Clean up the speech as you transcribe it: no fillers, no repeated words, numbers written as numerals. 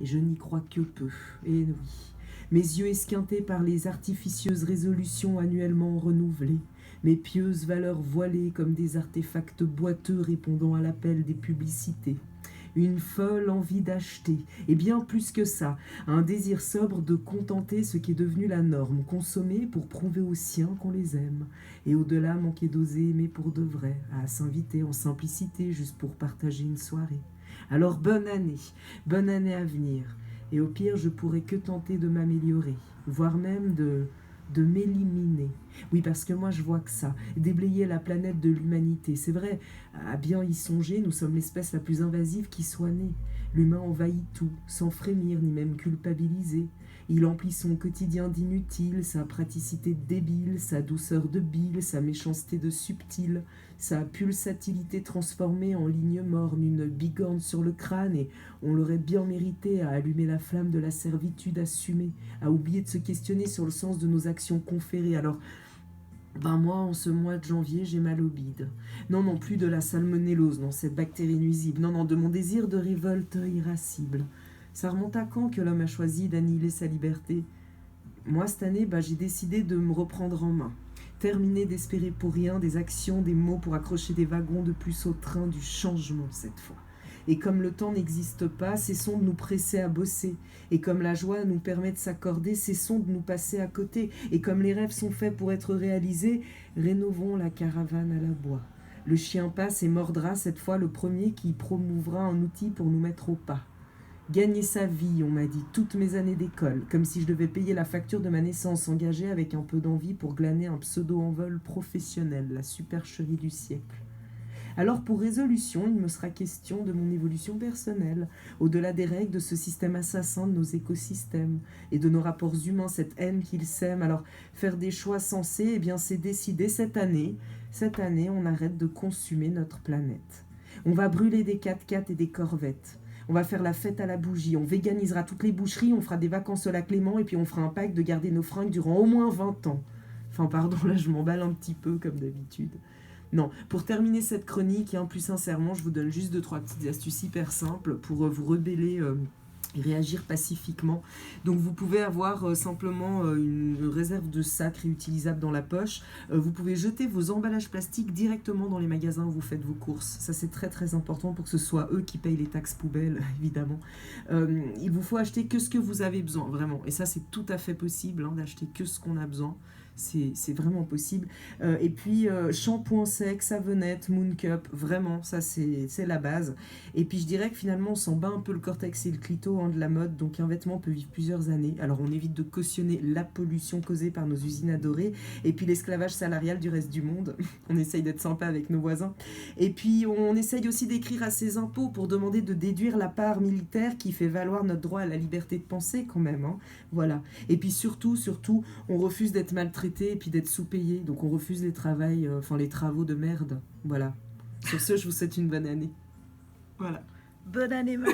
et je n'y crois que peu. Et oui, mes yeux esquintés par les artificieuses résolutions annuellement renouvelées, mes pieuses valeurs voilées comme des artefacts boiteux répondant à l'appel des publicités. Une folle envie d'acheter, et bien plus que ça, un désir sobre de contenter ce qui est devenu la norme, consommer pour prouver aux siens qu'on les aime, et au-delà manquer d'oser aimer pour de vrai, à s'inviter en simplicité juste pour partager une soirée. Alors bonne année à venir, et au pire je pourrais que tenter de m'améliorer, voire même de m'éliminer. Oui, parce que moi je vois que ça, déblayer la planète de l'humanité. C'est vrai, à bien y songer, nous sommes l'espèce la plus invasive qui soit née. L'humain envahit tout, sans frémir ni même culpabiliser. Il emplit son quotidien d'inutile, sa praticité de débile, sa douceur de bile, sa méchanceté de subtil, sa pulsatilité transformée en ligne morne, une bigorne sur le crâne, et on l'aurait bien mérité à allumer la flamme de la servitude assumée, à oublier de se questionner sur le sens de nos actions conférées. Alors, moi, en ce mois de janvier, j'ai mal au bide. Non, non, plus de la salmonellose, non, cette bactérie nuisible. Non, non, de mon désir de révolte irascible. Ça remonte à quand que l'homme a choisi d'annihiler sa liberté? Moi, cette année, j'ai décidé de me reprendre en main. Terminer d'espérer pour rien des actions, des mots pour accrocher des wagons de plus au train du changement cette fois. Et comme le temps n'existe pas, cessons de nous presser à bosser. Et comme la joie nous permet de s'accorder, cessons de nous passer à côté. Et comme les rêves sont faits pour être réalisés, rénovons la caravane à la bois. Le chien passe et mordra cette fois le premier qui promouvra un outil pour nous mettre au pas. Gagner sa vie, on m'a dit, toutes mes années d'école, comme si je devais payer la facture de ma naissance, engagée avec un peu d'envie pour glaner un pseudo-envol professionnel, la supercherie du siècle. Alors pour résolution, il me sera question de mon évolution personnelle, au-delà des règles de ce système assassin de nos écosystèmes et de nos rapports humains, cette haine qu'ils sèment. Alors faire des choix sensés, c'est décider cette année, on arrête de consumer notre planète. On va brûler des 4x4 et des corvettes. On va faire la fête à la bougie, on véganisera toutes les boucheries, on fera des vacances au lac Léman et puis on fera un pacte de garder nos fringues durant au moins 20 ans. Enfin pardon, là je m'emballe un petit peu comme d'habitude. Non, pour terminer cette chronique, plus sincèrement, je vous donne juste 2-3 petites astuces hyper simples pour vous rebeller et réagir pacifiquement. Donc vous pouvez avoir simplement une réserve de sacs réutilisables dans la poche. Vous pouvez jeter vos emballages plastiques directement dans les magasins où vous faites vos courses. Ça c'est très très important pour que ce soit eux qui payent les taxes poubelles, évidemment. Il vous faut acheter que ce que vous avez besoin, vraiment. Et ça c'est tout à fait possible, d'acheter que ce qu'on a besoin. C'est vraiment possible. Et puis, shampoing sec, savonnette, Moon Cup, vraiment, ça c'est la base. Et puis je dirais que finalement, on s'en bat un peu le cortex et le clito de la mode, donc un vêtement peut vivre plusieurs années. Alors on évite de cautionner la pollution causée par nos usines adorées, et puis l'esclavage salarial du reste du monde. On essaye d'être sympa avec nos voisins. Et puis on essaye aussi d'écrire à ses impôts pour demander de déduire la part militaire qui fait valoir notre droit à la liberté de penser quand même. Voilà. Et puis surtout, on refuse d'être maltraité et puis d'être sous-payé. Donc on refuse les travaux de merde. Voilà. Sur ce, je vous souhaite une bonne année. Voilà. Bonne année, Manu.